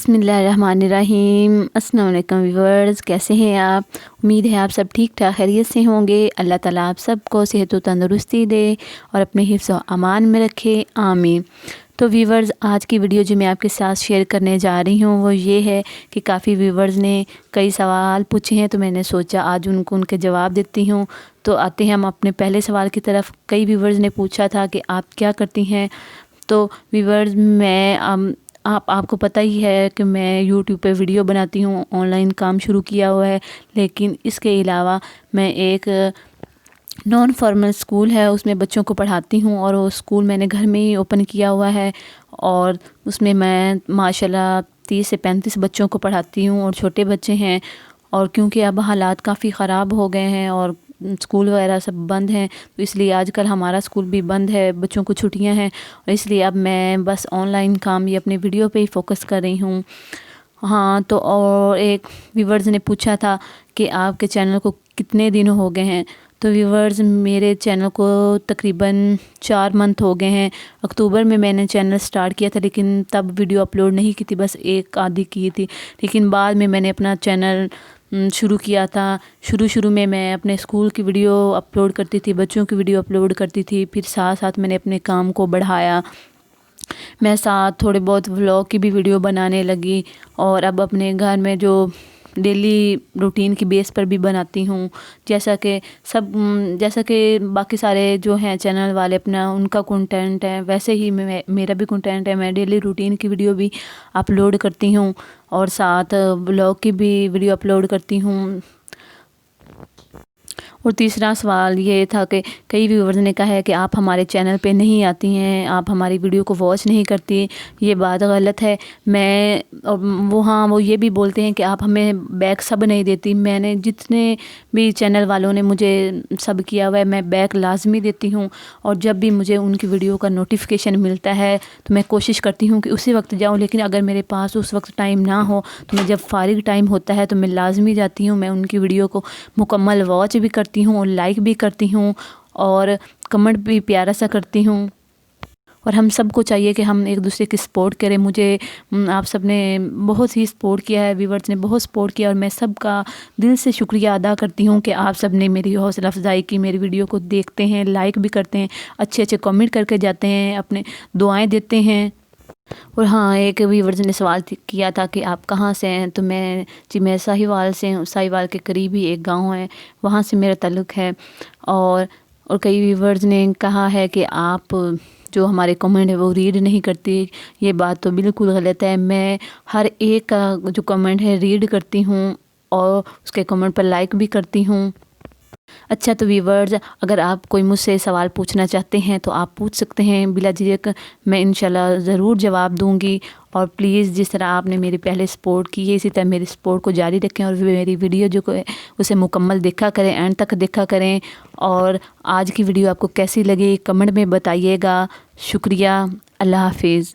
بسم اللہ الرحمن الرحیم۔ السلام علیکم ویورز، کیسے ہیں آپ؟ امید ہے آپ سب ٹھیک ٹھاک خیریت سے ہوں گے۔ اللہ تعالیٰ آپ سب کو صحت و تندرستی دے اور اپنے حفظ و امان میں رکھے، آمین۔ تو ویورز، آج کی ویڈیو جو میں آپ کے ساتھ شیئر کرنے جا رہی ہوں وہ یہ ہے کہ کافی ویورز نے کئی سوال پوچھے ہیں، تو میں نے سوچا آج ان کے جواب دیتی ہوں۔ تو آتے ہیں ہم اپنے پہلے سوال کی طرف۔ کئی ویورز نے پوچھا تھا کہ آپ کیا کرتی ہیں؟ تو ویورز، میں آپ کو پتہ ہی ہے کہ میں یوٹیوب پہ ویڈیو بناتی ہوں، آن لائن کام شروع کیا ہوا ہے، لیکن اس کے علاوہ میں ایک نان فارمل اسکول ہے اس میں بچوں کو پڑھاتی ہوں، اور وہ اسکول میں نے گھر میں ہی اوپن کیا ہوا ہے، اور اس میں ماشاءاللہ 30 سے 35 بچوں کو پڑھاتی ہوں، اور چھوٹے بچے ہیں۔ اور کیونکہ اب حالات کافی خراب ہو گئے ہیں اور اسکول وغیرہ سب بند ہیں، تو اس لیے آج کل ہمارا اسکول بھی بند ہے، بچوں کو چھٹیاں ہیں، اور اس لیے اب میں بس آن لائن کام یہ اپنے ویڈیو پہ ہی فوکس کر رہی ہوں۔ ہاں، تو اور ایک ویورز نے پوچھا تھا کہ آپ کے چینل کو کتنے دن ہو گئے ہیں؟ تو ویورز، میرے چینل کو تقریباً 4 منتھ ہو گئے ہیں۔ اکتوبر میں نے چینل سٹارٹ کیا تھا، لیکن تب ویڈیو اپلوڈ نہیں کی تھی، بس ایک آدھی کی تھی، لیکن بعد میں نے اپنا چینل شروع کیا تھا۔ شروع میں اپنے اسکول کی ویڈیو اپلوڈ کرتی تھی، بچوں کی ویڈیو اپلوڈ کرتی تھی، پھر ساتھ میں نے اپنے کام کو بڑھایا، میں ساتھ تھوڑے بہت ولاگ کی بھی ویڈیو بنانے لگی، اور اب اپنے گھر میں جو ڈیلی روٹین کی بیس پر بھی بناتی ہوں، جیسا کہ باقی سارے جو ہیں چینل والے اپنا ان کا کنٹینٹ ہے، ویسے ہی میرا بھی کنٹینٹ ہے۔ میں ڈیلی روٹین کی ویڈیو بھی اپلوڈ کرتی ہوں، اور ساتھ ولاگ کی بھی ویڈیو اپلوڈ کرتی ہوں۔ اور تیسرا سوال یہ تھا کہ کئی ویورز نے کہا ہے کہ آپ ہمارے چینل پہ نہیں آتی ہیں، آپ ہماری ویڈیو کو واچ نہیں کرتی۔ یہ بات غلط ہے۔ وہ یہ بھی بولتے ہیں کہ آپ ہمیں بیک سب نہیں دیتی۔ میں نے جتنے بھی چینل والوں نے مجھے سب کیا ہوا ہے، میں بیک لازمی دیتی ہوں، اور جب بھی مجھے ان کی ویڈیو کا نوٹیفیکیشن ملتا ہے تو میں کوشش کرتی ہوں کہ اسی وقت جاؤں، لیکن اگر میرے پاس اس وقت ٹائم نہ ہو تو میں جب فارغ ٹائم ہوتا ہے تو میں لازمی جاتی ہوں، میں ان کی ویڈیو کو مکمل واچ بھی کرتی ہوں اور لائک بھی کرتی ہوں، اور کمنٹ بھی پیارا سا کرتی ہوں۔ اور ہم سب کو چاہیے کہ ہم ایک دوسرے کی سپورٹ کریں۔ مجھے آپ سب نے بہت ہی سپورٹ کیا ہے، ویورز نے بہت سپورٹ کیا، اور میں سب کا دل سے شکریہ ادا کرتی ہوں کہ آپ سب نے میری حوصلہ افزائی کی، میری ویڈیو کو دیکھتے ہیں، لائک بھی کرتے ہیں، اچھے کمنٹ کر کے جاتے ہیں، اپنے دعائیں دیتے ہیں۔ اور ہاں، ایک ویورز نے سوال کیا تھا کہ آپ کہاں سے ہیں؟ تو میں ساہیوال سے ہوں، ساہیوال کے قریب ہی ایک گاؤں ہے، وہاں سے میرا تعلق ہے۔ اور کئی ویورز نے کہا ہے کہ آپ جو ہمارے کمنٹ ہے وہ ریڈ نہیں کرتی۔ یہ بات تو بالکل غلط ہے۔ میں ہر ایک کا جو کمنٹ ہے ریڈ کرتی ہوں، اور اس کے کمنٹ پر لائک بھی کرتی ہوں۔ اچھا، تو ویورز، اگر آپ کوئی مجھ سے سوال پوچھنا چاہتے ہیں تو آپ پوچھ سکتے ہیں بلا جھجک، میں انشاءاللہ ضرور جواب دوں گی۔ اور پلیز، جس طرح آپ نے میری پہلے سپورٹ کی ہے، اسی طرح میری سپورٹ کو جاری رکھیں، اور میری ویڈیو جو ہے اسے مکمل دیکھا کریں، اینڈ تک دیکھا کریں۔ اور آج کی ویڈیو آپ کو کیسی لگی کمنٹ میں بتائیے گا۔ شکریہ، اللہ حافظ۔